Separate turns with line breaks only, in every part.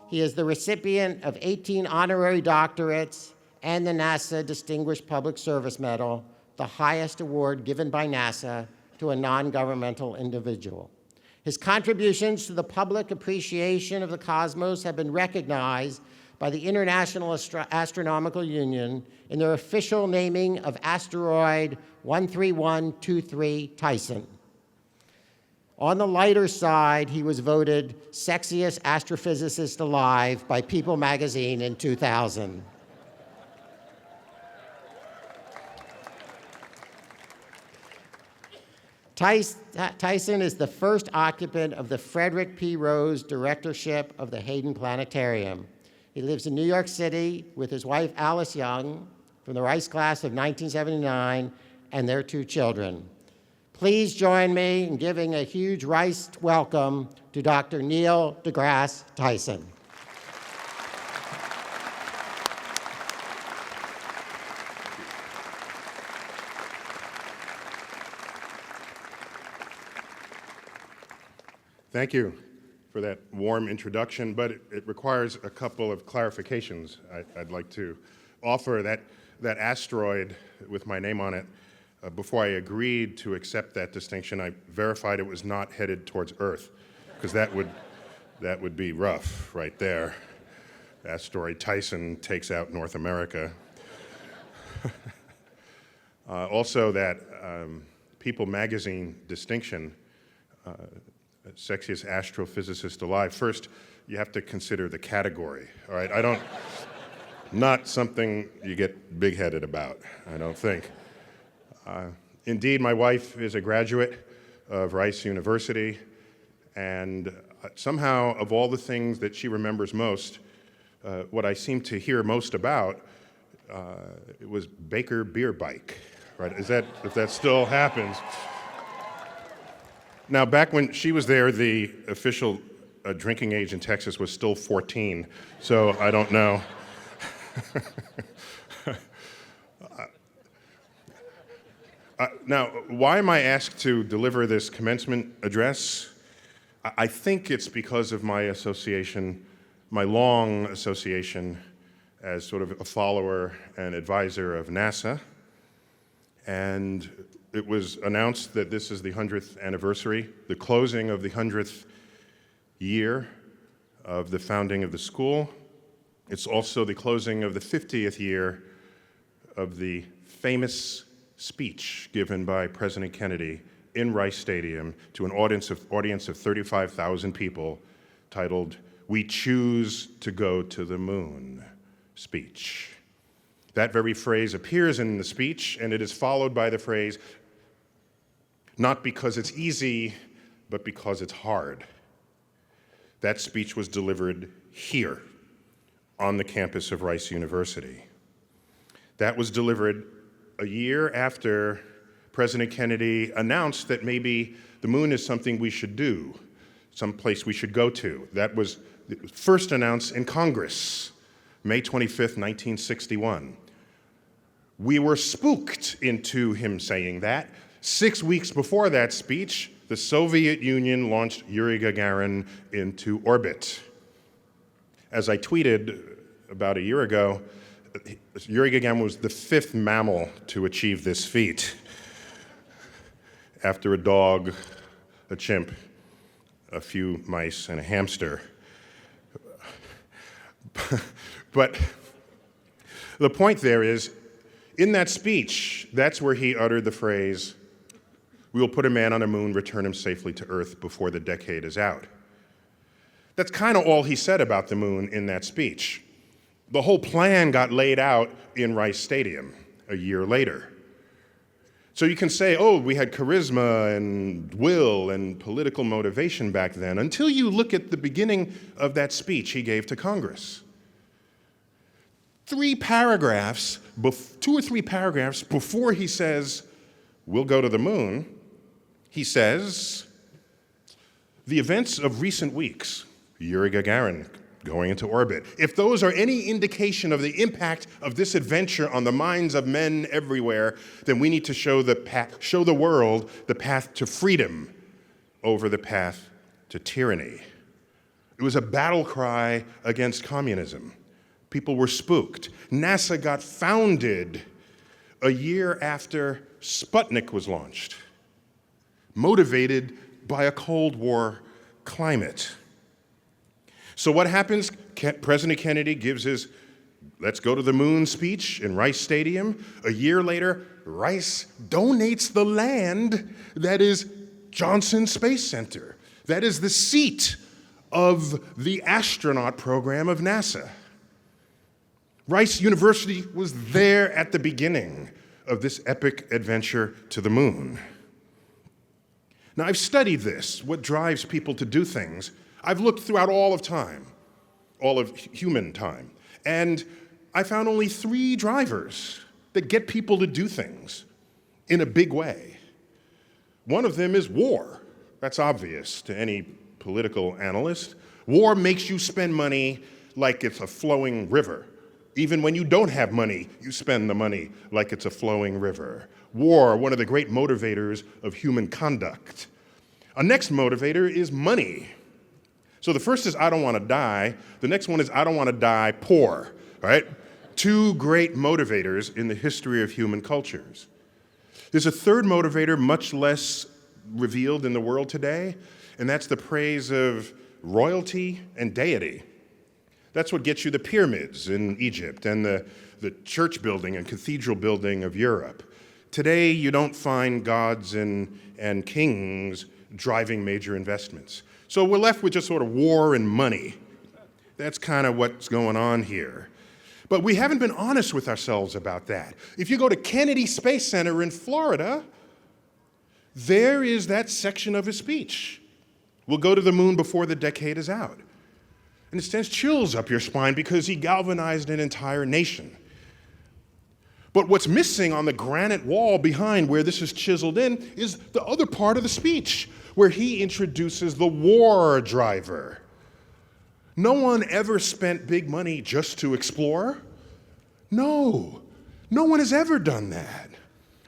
He is the recipient of 18 honorary doctorates and the NASA Distinguished Public Service Medal, the highest award given by NASA to a non-governmental individual. His contributions to the public appreciation of the cosmos have been recognized by the International Astronomical Union in their official naming of asteroid 13123 Tyson. On the lighter side, he was voted sexiest astrophysicist alive by People magazine in 2000. Tyson is the first occupant of the Frederick P. Rose Directorship of the Hayden Planetarium. He lives in New York City with his wife, Alice Young, from the Rice class of 1979, and their 2 children. Please join me in giving a huge Rice welcome to Dr. Neil deGrasse Tyson.
Thank you for that warm introduction, but it requires a couple of clarifications. I'd like to offer that asteroid with my name on it. Before I agreed to accept that distinction, I verified it was not headed towards Earth, because that would be rough right there. Asteroid Tyson takes out North America. Also, that People magazine distinction, sexiest astrophysicist alive. First, you have to consider the category, all right? Not something you get big-headed about, I don't think. Indeed, my wife is a graduate of Rice University, and somehow, of all the things that she remembers most, what I seem to hear most about, it was Baker Beer Bike, right? If that still happens. Now, back when she was there, the official drinking age in Texas was still 14, so I don't know. Now, why am I asked to deliver this commencement address? I think it's because of my association, my long association as sort of a follower and advisor of NASA. And it was announced that this is the 100th anniversary, the closing of the 100th year of the founding of the school. It's also the closing of the 50th year of the famous speech given by President Kennedy in Rice Stadium to an audience of 35,000 people titled, "We Choose to Go to the Moon" speech. That very phrase appears in the speech, and it is followed by the phrase, "Not because it's easy, but because it's hard." That speech was delivered here on the campus of Rice University. That was delivered a year after President Kennedy announced that maybe the moon is something we should do, someplace we should go to. That was first announced in Congress, May 25th, 1961. We were spooked into him saying that. 6 weeks before that speech, the Soviet Union launched Yuri Gagarin into orbit. As I tweeted about a year ago, Yuri Gagarin was the 5th mammal to achieve this feat, after a dog, a chimp, a few mice, and a hamster. But the point there is, in that speech, that's where he uttered the phrase, "We will put a man on the moon, return him safely to Earth before the decade is out." That's kind of all he said about the moon in that speech. The whole plan got laid out in Rice Stadium a year later. So you can say, oh, we had charisma and will and political motivation back then, until you look at the beginning of that speech he gave to Congress. 2 or 3 paragraphs before he says, "We'll go to the moon," he says, "The events of recent weeks, Yuri Gagarin going into orbit, if those are any indication of the impact of this adventure on the minds of men everywhere, then we need to show the world the path to freedom over the path to tyranny." It was a battle cry against communism. People were spooked. NASA got founded a year after Sputnik was launched, motivated by a Cold War climate. So what happens? President Kennedy gives his "Let's go to the moon" speech in Rice Stadium. A year later, Rice donates the land that is Johnson Space Center. That is the seat of the astronaut program of NASA. Rice University was there at the beginning of this epic adventure to the moon. Now, I've studied this, what drives people to do things. I've looked throughout all of time, all of human time, and I found only 3 drivers that get people to do things in a big way. One of them is war. That's obvious to any political analyst. War makes you spend money like it's a flowing river. Even when you don't have money, you spend the money like it's a flowing river. War, one of the great motivators of human conduct. A next motivator is money. So the first is I don't want to die. The next one is I don't want to die poor, right? 2 great motivators in the history of human cultures. There's a third motivator much less revealed in the world today, and that's the praise of royalty and deity. That's what gets you the pyramids in Egypt and the church building and cathedral building of Europe. Today, you don't find gods and kings driving major investments. So we're left with just sort of war and money. That's kind of what's going on here. But we haven't been honest with ourselves about that. If you go to Kennedy Space Center in Florida, there is that section of his speech. We'll go to the moon before the decade is out. And it sends chills up your spine because he galvanized an entire nation. But what's missing on the granite wall behind where this is chiseled in is the other part of the speech, where he introduces the war driver. No one ever spent big money just to explore. No one has ever done that.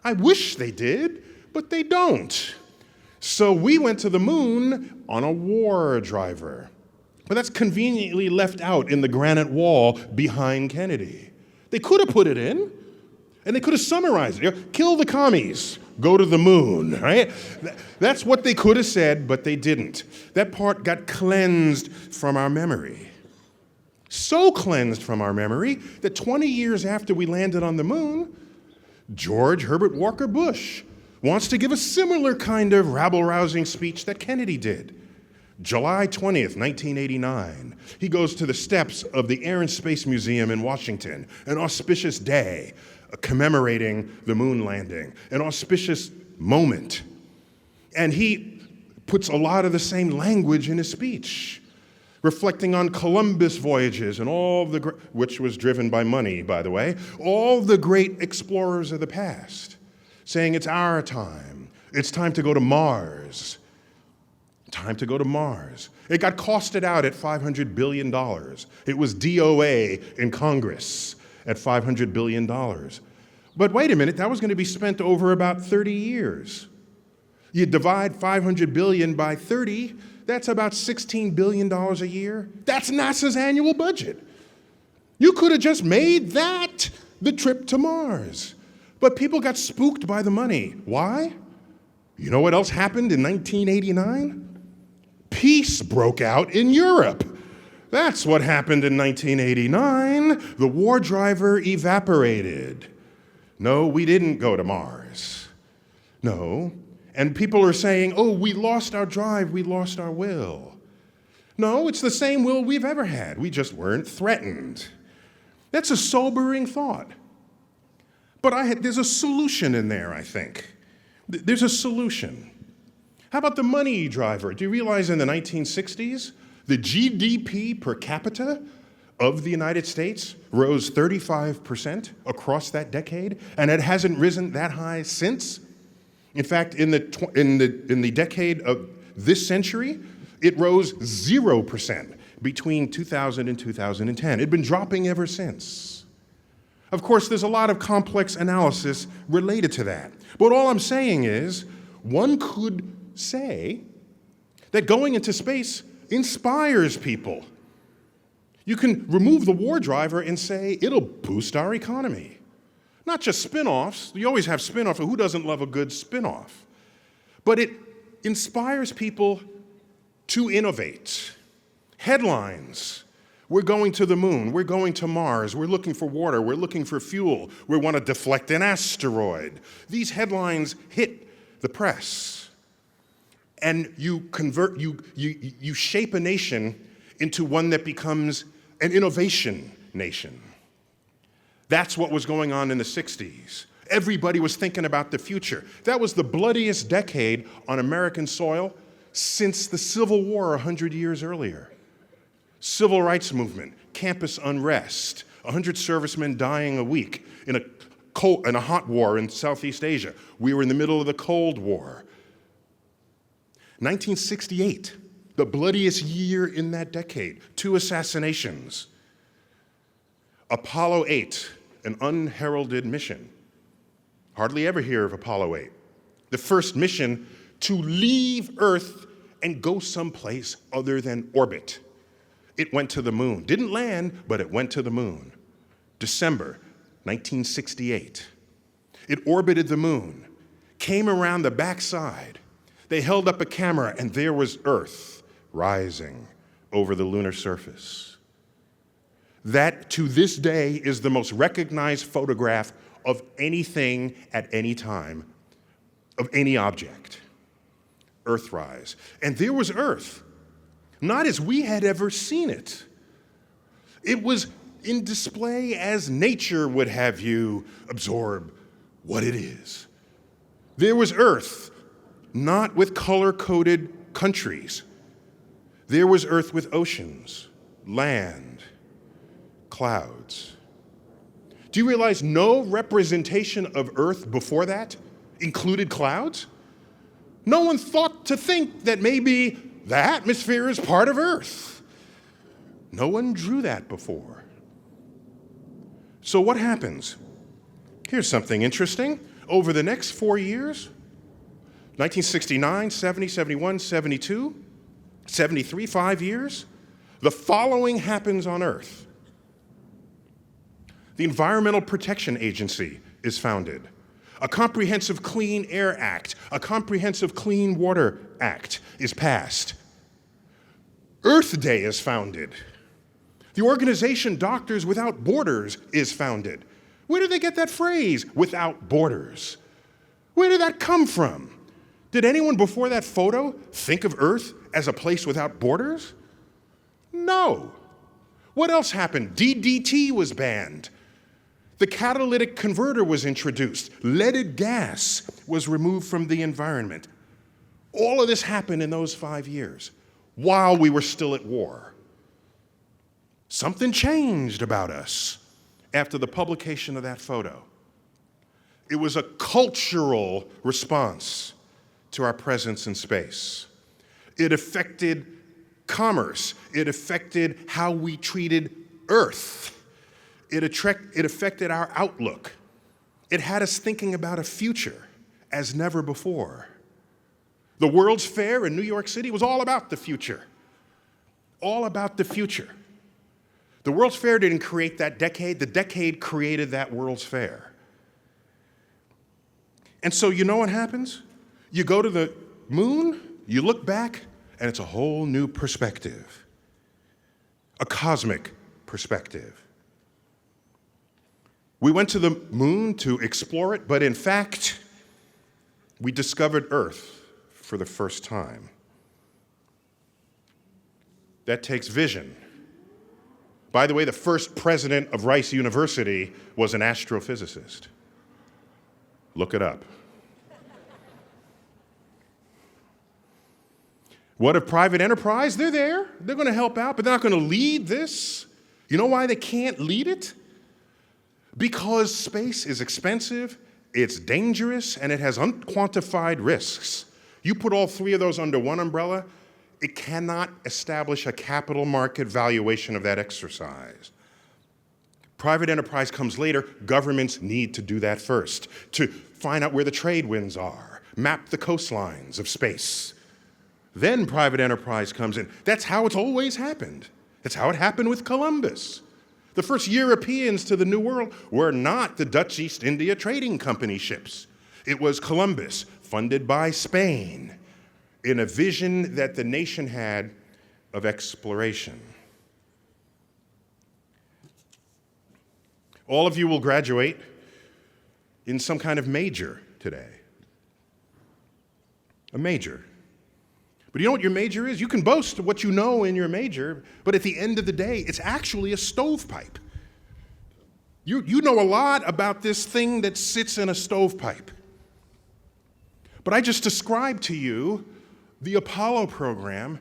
I wish they did, but they don't. So we went to the moon on a war driver. But that's conveniently left out in the granite wall behind Kennedy. They could have put it in, and they could have summarized it. Kill the commies, go to the moon, right? That's what they could have said, but they didn't. That part got cleansed from our memory. So cleansed from our memory that 20 years after we landed on the moon, George Herbert Walker Bush wants to give a similar kind of rabble-rousing speech that Kennedy did. July 20th, 1989, he goes to the steps of the Air and Space Museum in Washington, an auspicious day commemorating the moon landing, an auspicious moment. And he puts a lot of the same language in his speech, reflecting on Columbus voyages and all the, which was driven by money, by the way, all the great explorers of the past, saying it's our time. It's time to go to Mars. Time to go to Mars. It got costed out at $500 billion. It was DOA in Congress at $500 billion. But wait a minute, that was going to be spent over about 30 years. You divide $500 billion by 30, that's about $16 billion a year. That's NASA's annual budget. You could have just made that the trip to Mars. But people got spooked by the money. Why? You know what else happened in 1989? Peace broke out in Europe. That's what happened in 1989. The war driver evaporated. No, we didn't go to Mars. No. And people are saying, oh, we lost our drive, we lost our will. No, it's the same will we've ever had. We just weren't threatened. That's a sobering thought. But there's a solution in there, I think. There's a solution. How about the money driver? Do you realize in the 1960s, the GDP per capita of the United States rose 35% across that decade, and it hasn't risen that high since? In fact, in the decade of this century, it rose 0% between 2000 and 2010. It'd been dropping ever since. Of course, there's a lot of complex analysis related to that. But all I'm saying is, one could say that going into space inspires people. You can remove the war driver and say it'll boost our economy. Not just spin-offs. You always have spin-offs. Who doesn't love a good spin-off? But it inspires people to innovate. Headlines. We're going to the moon. We're going to Mars. We're looking for water. We're looking for fuel. We want to deflect an asteroid. These headlines hit the press. And you shape a nation into one that becomes an innovation nation. That's what was going on in the 60s. Everybody was thinking about the future. That was the bloodiest decade on American soil since the Civil War 100 years earlier. Civil rights movement, campus unrest, 100 servicemen dying a week in a hot war in Southeast Asia. We were in the middle of the Cold War. 1968, the bloodiest year in that decade, 2 assassinations. Apollo 8, an unheralded mission. Hardly ever hear of Apollo 8. The first mission to leave Earth and go someplace other than orbit. It went to the moon. Didn't land, but it went to the moon. December 1968. It orbited the moon, came around the backside. They held up a camera, and there was Earth rising over the lunar surface. That, to this day, is the most recognized photograph of anything at any time, of any object. Earthrise. And there was Earth, not as we had ever seen it. It was in display as nature would have you absorb what it is. There was Earth, not with color-coded countries. There was Earth with oceans, land, clouds. Do you realize no representation of Earth before that included clouds? No one thought to think that maybe the atmosphere is part of Earth. No one drew that before. So what happens? Here's something interesting. Over the next 4 years, 1969, 70, 71, 72, 73, 5 years, the following happens on Earth. The Environmental Protection Agency is founded. A Comprehensive Clean Air Act, a Comprehensive Clean Water Act is passed. Earth Day is founded. The organization Doctors Without Borders is founded. Where did they get that phrase, without borders? Where did that come from? Did anyone before that photo think of Earth as a place without borders? No. What else happened? DDT was banned. The catalytic converter was introduced. Leaded gas was removed from the environment. All of this happened in those 5 years while we were still at war. Something changed about us after the publication of that photo. It was a cultural response to our presence in space. It affected commerce. It affected how we treated Earth. It affected our outlook. It had us thinking about a future as never before. The World's Fair in New York City was all about the future. All about the future. The World's Fair didn't create that decade. The decade created that World's Fair. And so you know what happens? You go to the moon, you look back, and it's a whole new perspective. A cosmic perspective. We went to the moon to explore it, but in fact, we discovered Earth for the first time. That takes vision. By the way, the first president of Rice University was an astrophysicist. Look it up. What of private enterprise? They're there. They're going to help out, but they're not going to lead this. You know why they can't lead it? Because space is expensive, it's dangerous, and it has unquantified risks. You put all 3 of those under one umbrella, it cannot establish a capital market valuation of that exercise. Private enterprise comes later. Governments need to do that first, to find out where the trade winds are, map the coastlines of space. Then private enterprise comes in. That's how it's always happened. That's how it happened with Columbus. The first Europeans to the New World were not the Dutch East India Trading Company ships. It was Columbus, funded by Spain, in a vision that the nation had of exploration. All of you will graduate in some kind of major today. A major. But you know what your major is? You can boast of what you know in your major, but at the end of the day, it's actually a stovepipe. You know a lot about this thing that sits in a stovepipe. But I just described to you the Apollo program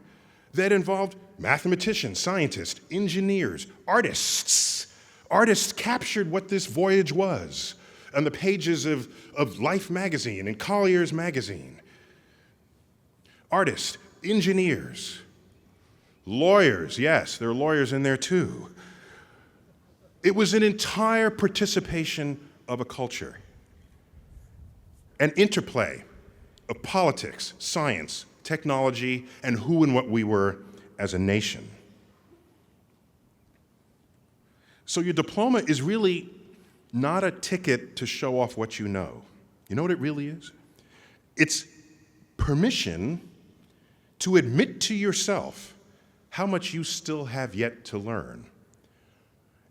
that involved mathematicians, scientists, engineers, artists. Artists captured what this voyage was on the pages of Life magazine and Collier's magazine. Artists, engineers, lawyers, yes, there are lawyers in there too. It was an entire participation of a culture, an interplay of politics, science, technology, and who and what we were as a nation. So your diploma is really not a ticket to show off what you know. You know what it really is? It's permission to admit to yourself how much you still have yet to learn.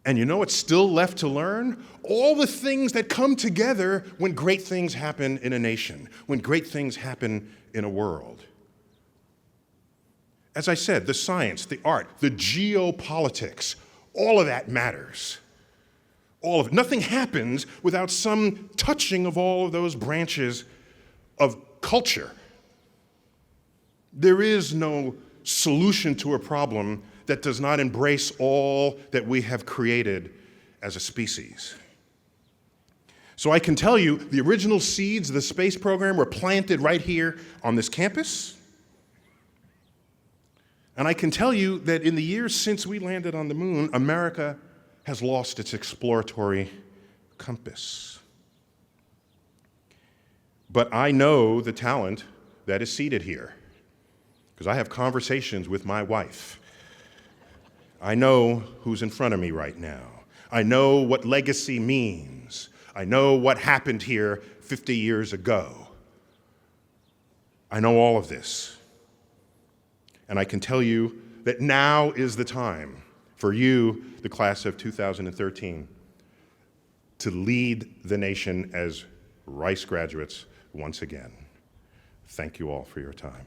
And you know what's still left to learn? All the things that come together when great things happen in a nation, when great things happen in a world. As I said, the science, the art, the geopolitics, all of that matters. All of it. Nothing happens without some touching of all of those branches of culture. There is no solution to a problem that does not embrace all that we have created as a species. So I can tell you the original seeds of the space program were planted right here on this campus. And I can tell you that in the years since we landed on the moon, America has lost its exploratory compass. But I know the talent that is seated here, because I have conversations with my wife. I know who's in front of me right now. I know what legacy means. I know what happened here 50 years ago. I know all of this. And I can tell you that now is the time for you, the class of 2013, to lead the nation as Rice graduates once again. Thank you all for your time.